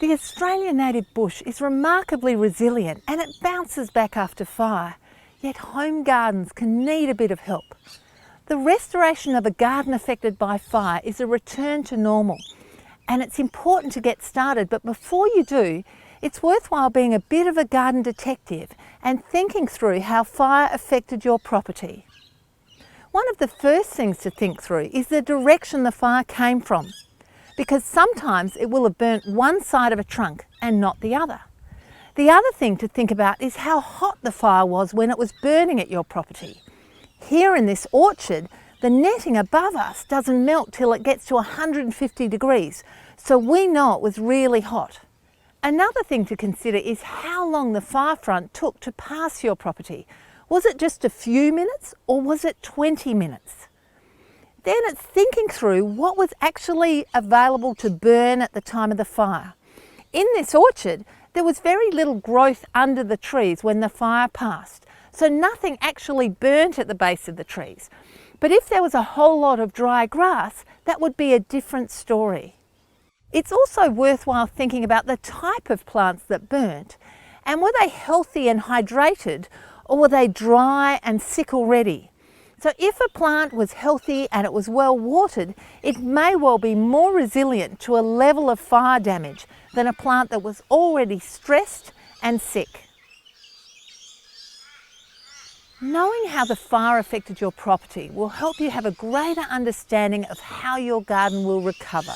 The Australian native bush is remarkably resilient and it bounces back after fire, yet home gardens can need a bit of help. The restoration of a garden affected by fire is a return to normal, and it's important to get started, but before you do, it's worthwhile being a bit of a garden detective and thinking through how fire affected your property. One of the first things to think through is the direction the fire came from, because sometimes it will have burnt one side of a trunk and not the other. The other thing to think about is how hot the fire was when it was burning at your property. Here in this orchard, the netting above us doesn't melt till it gets to 150 degrees, so we know it was really hot. Another thing to consider is how long the fire front took to pass your property. Was it just a few minutes or was it 20 minutes? Then it's thinking through what was actually available to burn at the time of the fire. In this orchard, there was very little growth under the trees when the fire passed, so nothing actually burnt at the base of the trees. But if there was a whole lot of dry grass, that would be a different story. It's also worthwhile thinking about the type of plants that burnt, and were they healthy and hydrated, or were they dry and sick already? So if a plant was healthy and it was well watered, it may well be more resilient to a level of fire damage than a plant that was already stressed and sick. Knowing how the fire affected your property will help you have a greater understanding of how your garden will recover.